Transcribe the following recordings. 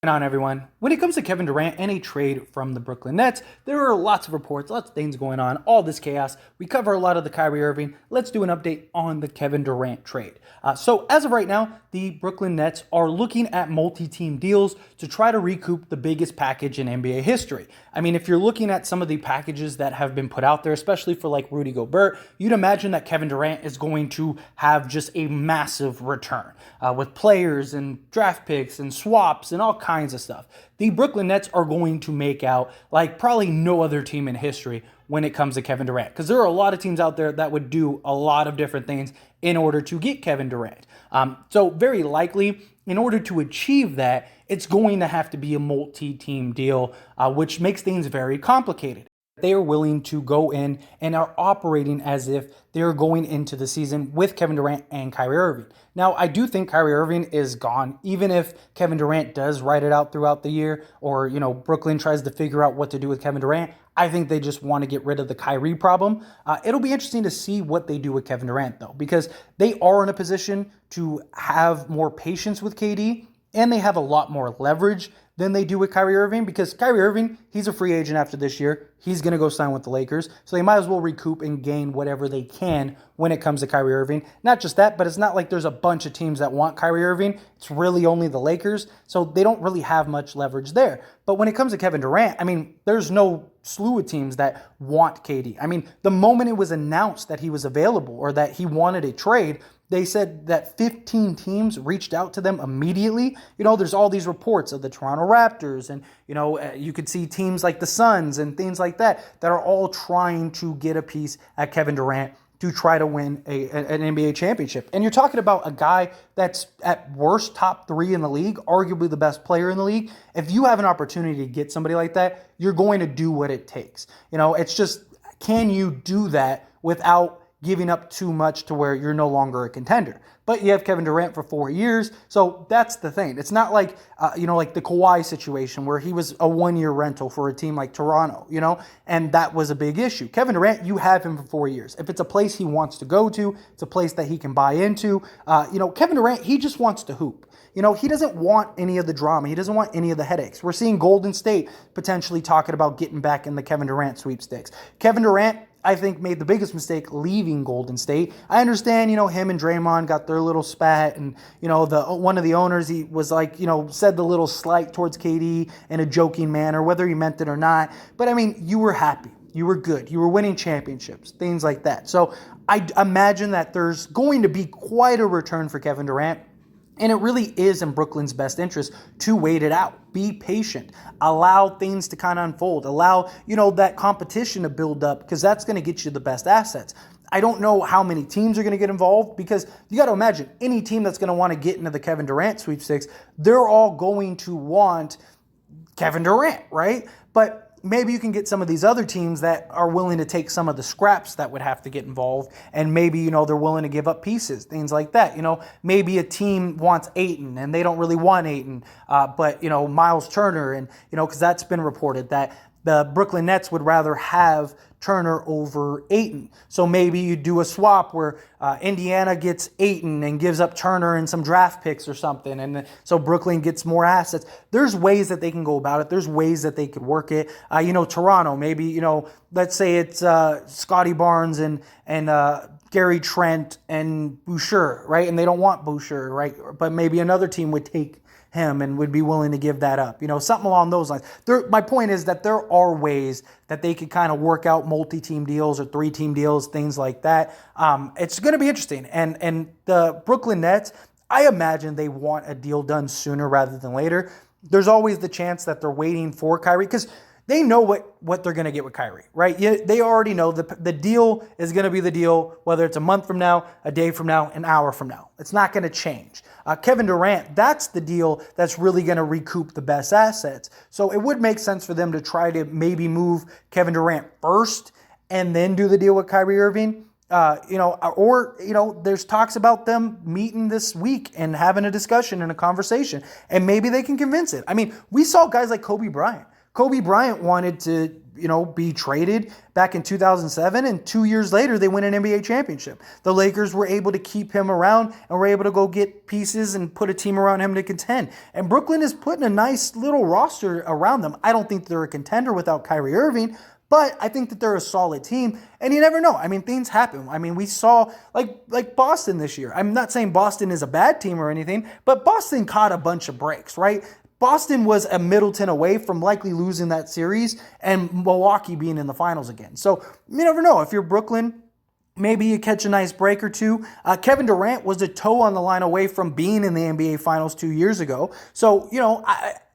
On, everyone? When it comes to Kevin Durant and a trade from the Brooklyn Nets, there are lots of reports, lots of things going on, all this chaos. We cover a lot of the Kyrie Irving. Let's do an update on the Kevin Durant trade. So as of right now, the Brooklyn Nets are looking at multi-team deals to try to recoup the biggest package in NBA history. I mean, if you're looking at some of the packages that have been put out there, especially for like Rudy Gobert, you'd imagine that Kevin Durant is going to have just a massive return with players and draft picks and swaps and all kinds of stuff. The Brooklyn Nets are going to make out like probably no other team in history when it comes to Kevin Durant, because there are a lot of teams out there that would do a lot of different things in order to get Kevin Durant. So very likely, in order to achieve that, it's going to have to be a multi-team deal, which makes things very complicated. They are willing to go in and are operating as if they're going into the season with Kevin Durant and Kyrie Irving. Now, I do think Kyrie Irving is gone, even if Kevin Durant does ride it out throughout the year, or, Brooklyn tries to figure out what to do with Kevin Durant. I think they just want to get rid of the Kyrie problem. It'll be interesting to see what they do with Kevin Durant, though, because they are in a position to have more patience with KD, and they have a lot more leverage than they do with Kyrie Irving, because Kyrie Irving, he's a free agent after this year. He's going to go sign with the Lakers. So they might as well recoup and gain whatever they can when it comes to Kyrie Irving. Not just that, but it's not like there's a bunch of teams that want Kyrie Irving. It's really only the Lakers. So they don't really have much leverage there. But when it comes to Kevin Durant, I mean, there's no slew of teams that want KD. I mean, the moment it was announced that he was available or that he wanted a trade, they said that 15 teams reached out to them immediately. There's all these reports of the Toronto Raptors, and, you could see teams like the Suns and things like that are all trying to get a piece at Kevin Durant to try to win an NBA championship. And you're talking about a guy that's at worst top 3 in the league, arguably the best player in the league. If you have an opportunity to get somebody like that, you're going to do what it takes. It's just, can you do that without giving up too much to where you're no longer a contender? But you have Kevin Durant for 4 years, so that's the thing. It's not like, like the Kawhi situation where he was a 1-year rental for a team like Toronto, and that was a big issue. Kevin Durant, you have him for 4 years. If it's a place he wants to go to, it's a place that he can buy into. Kevin Durant, he just wants to hoop. He doesn't want any of the drama. He doesn't want any of the headaches. We're seeing Golden State potentially talking about getting back in the Kevin Durant sweepstakes. Kevin Durant, I think, made the biggest mistake leaving Golden State. I understand, him and Draymond got their little spat, and, one of the owners, he was like, said the little slight towards KD in a joking manner, whether he meant it or not. But, I mean, you were happy. You were good. You were winning championships, things like that. So I imagine that there's going to be quite a return for Kevin Durant. And it really is in Brooklyn's best interest to wait it out. Be patient. Allow things to kind of unfold. Allow, that competition to build up, because that's going to get you the best assets. I don't know how many teams are going to get involved, because you got to imagine any team that's going to want to get into the Kevin Durant sweepstakes, they're all going to want Kevin Durant, right? But maybe you can get some of these other teams that are willing to take some of the scraps that would have to get involved, and maybe, they're willing to give up pieces, things like that. Maybe a team wants Ayton and they don't really want Ayton, but, Miles Turner, and, because that's been reported that the Brooklyn Nets would rather have Turner over Ayton. So maybe you do a swap where Indiana gets Ayton and gives up Turner and some draft picks or something, and so Brooklyn gets more assets. There's ways that they can go about it. There's ways that they could work it. Toronto, maybe, let's say it's Scotty Barnes and Gary Trent and Boucher, right? And they don't want Boucher, right? But maybe another team would take him and would be willing to give that up. Something along those lines. My point is that there are ways that they could kind of work out multi-team deals or 3-team deals, things like that. It's going to be interesting. And the Brooklyn Nets, I imagine they want a deal done sooner rather than later. There's always the chance that they're waiting for Kyrie, because they know what they're going to get with Kyrie, right? They already know the deal is going to be the deal, whether it's a month from now, a day from now, an hour from now. It's not going to change. Kevin Durant, that's the deal that's really going to recoup the best assets. So it would make sense for them to try to maybe move Kevin Durant first and then do the deal with Kyrie Irving. There's talks about them meeting this week and having a discussion and a conversation, and maybe they can convince it. I mean, we saw guys like Kobe Bryant. Kobe Bryant wanted to be traded back in 2007, and 2 years later they win an NBA championship. The Lakers were able to keep him around and were able to go get pieces and put a team around him to contend. And Brooklyn is putting a nice little roster around them. I don't think they're a contender without Kyrie Irving, but I think that they're a solid team, and you never know. I mean, things happen. I mean, we saw like Boston this year. I'm not saying Boston is a bad team or anything, but Boston caught a bunch of breaks, right? Boston was a Middleton away from likely losing that series and Milwaukee being in the finals again. So you never know. If you're Brooklyn, maybe you catch a nice break or two. Kevin Durant was a toe on the line away from being in the NBA Finals 2 years ago. So,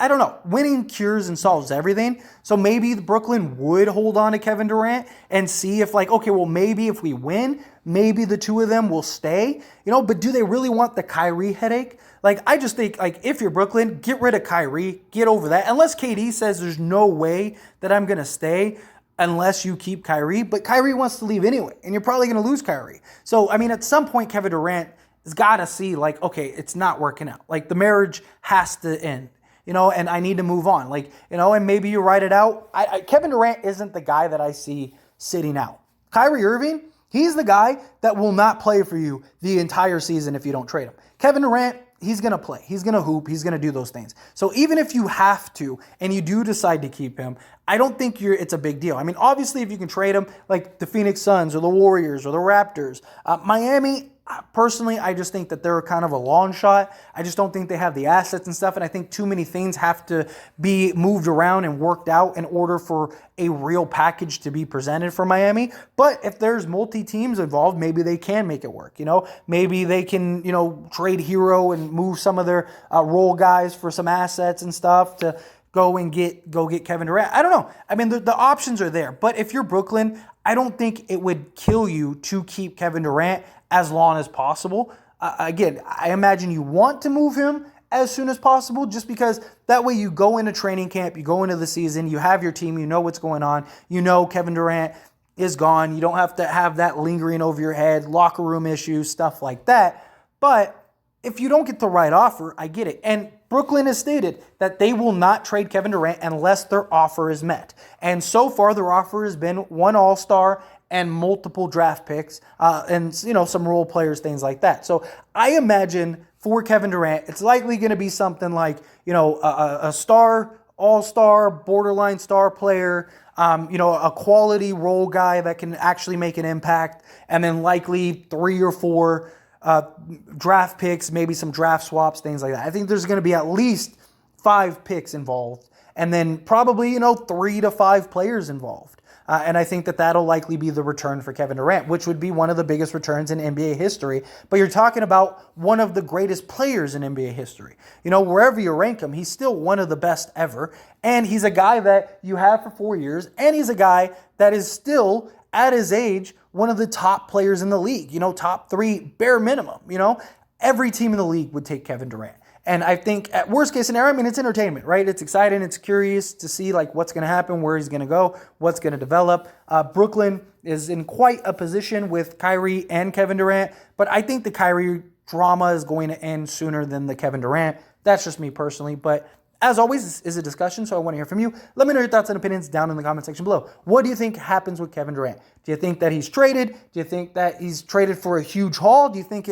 I don't know. Winning cures and solves everything. So maybe Brooklyn would hold on to Kevin Durant and see if maybe if we win, maybe the two of them will stay. But do they really want the Kyrie headache? I just think, if you're Brooklyn, get rid of Kyrie, get over that. Unless KD says there's no way that I'm going to stay unless you keep Kyrie. But Kyrie wants to leave anyway, and you're probably going to lose Kyrie. So, at some point, Kevin Durant has got to see, okay, it's not working out. The marriage has to end, and I need to move on. And maybe you write it out. Kevin Durant isn't the guy that I see sitting out. Kyrie Irving, he's the guy that will not play for you the entire season if you don't trade him. Kevin Durant, he's going to play. He's going to hoop. He's going to do those things. So even if you have to and you do decide to keep him, I don't think it's a big deal. Obviously, if you can trade him like the Phoenix Suns or the Warriors or the Raptors, Miami, personally, I just think that they're kind of a long shot. I just don't think they have the assets and stuff, and I think too many things have to be moved around and worked out in order for a real package to be presented for Miami. But if there's multi-teams involved, maybe they can make it work. Maybe they can, trade Hero and move some of their role guys for some assets and stuff to go get Kevin Durant. I don't know. The options are there. But if you're Brooklyn, I don't think it would kill you to keep Kevin Durant as long as possible. Again, I imagine you want to move him as soon as possible, just because that way you go into training camp, you go into the season, you have your team, you know what's going on, Kevin Durant is gone, you don't have to have that lingering over your head, locker room issues, stuff like that. But if you don't get the right offer, I get it. And Brooklyn has stated that they will not trade Kevin Durant unless their offer is met. And so far, their offer has been one All-Star and multiple draft picks and, some role players, things like that. So I imagine for Kevin Durant, it's likely going to be something like, a star, all-star, borderline star player, a quality role guy that can actually make an impact, and then likely 3 or 4 draft picks, maybe some draft swaps, things like that. I think there's going to be at least 5 picks involved, and then probably, 3 to 5 players involved. And I think that that'll likely be the return for Kevin Durant, which would be one of the biggest returns in NBA history. But you're talking about one of the greatest players in NBA history. Wherever you rank him, he's still one of the best ever. And he's a guy that you have for 4 years. And he's a guy that is still, at his age, one of the top players in the league. Top 3 bare minimum. Every team in the league would take Kevin Durant. And I think at worst case scenario, it's entertainment, right? It's exciting. It's curious to see what's going to happen, where he's going to go, what's going to develop. Brooklyn is in quite a position with Kyrie and Kevin Durant, but I think the Kyrie drama is going to end sooner than the Kevin Durant. That's just me personally, but as always, this is a discussion, so I want to hear from you. Let me know your thoughts and opinions down in the comment section below. What do you think happens with Kevin Durant? Do you think that he's traded? Do you think that he's traded for a huge haul? Do you think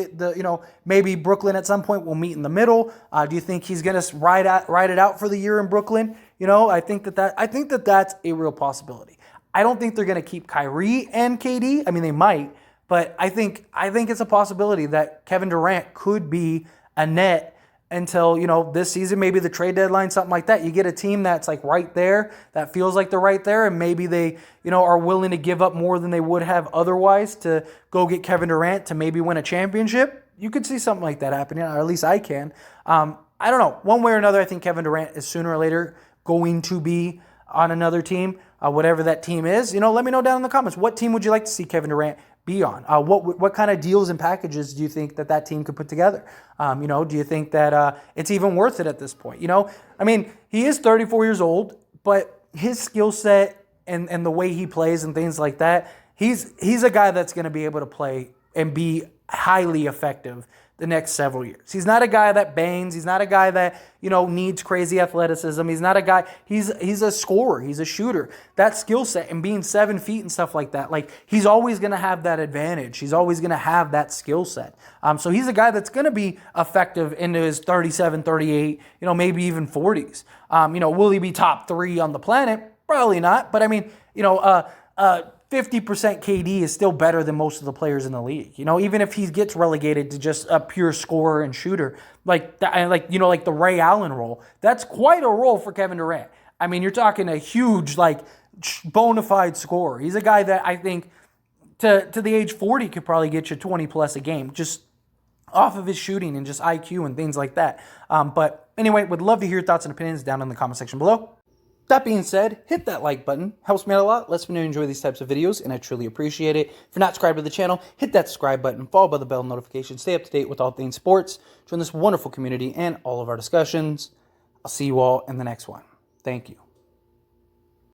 maybe Brooklyn at some point will meet in the middle? Do you think he's going to ride it out for the year in Brooklyn? I think that that's a real possibility. I don't think they're going to keep Kyrie and KD. They might, but I think it's a possibility that Kevin Durant could be a net until, this season, maybe the trade deadline, something like that. You get a team that's right there, that feels like they're right there, and maybe they, are willing to give up more than they would have otherwise to go get Kevin Durant to maybe win a championship. You could see something like that happening, or at least I can. I don't know. One way or another, I think Kevin Durant is sooner or later going to be on another team, whatever that team is. Let me know down in the comments. What team would you like to see Kevin Durant be on? What kind of deals and packages do you think that team could put together? Do you think that it's even worth it at this point? He is 34 years old, but his skill set and the way he plays and things like that, he's a guy that's going to be able to play and be highly effective the next several years. He's not a guy that bangs. He's not a guy that, needs crazy athleticism. He's not a guy, he's a scorer. He's a shooter. That skill set and being 7 feet and stuff like that, like he's always going to have that advantage. He's always going to have that skill set. So he's a guy that's going to be effective into his 37, 38, maybe even 40s. Will he be top 3 on the planet? Probably not. But I mean, 50% KD is still better than most of the players in the league. Even if he gets relegated to just a pure scorer and shooter, like the Ray Allen role, that's quite a role for Kevin Durant. I mean, you're talking a huge, bona fide scorer. He's a guy that I think to the age 40 could probably get you 20 plus a game, just off of his shooting and just IQ and things like that. But anyway, would love to hear your thoughts and opinions down in the comment section below. That being said, hit that like button. Helps me out a lot. Lets me know you enjoy these types of videos, and I truly appreciate it. If you're not subscribed to the channel, hit that subscribe button, followed by the bell notification. Stay up to date with all things sports. Join this wonderful community and all of our discussions. I'll see you all in the next one. Thank you.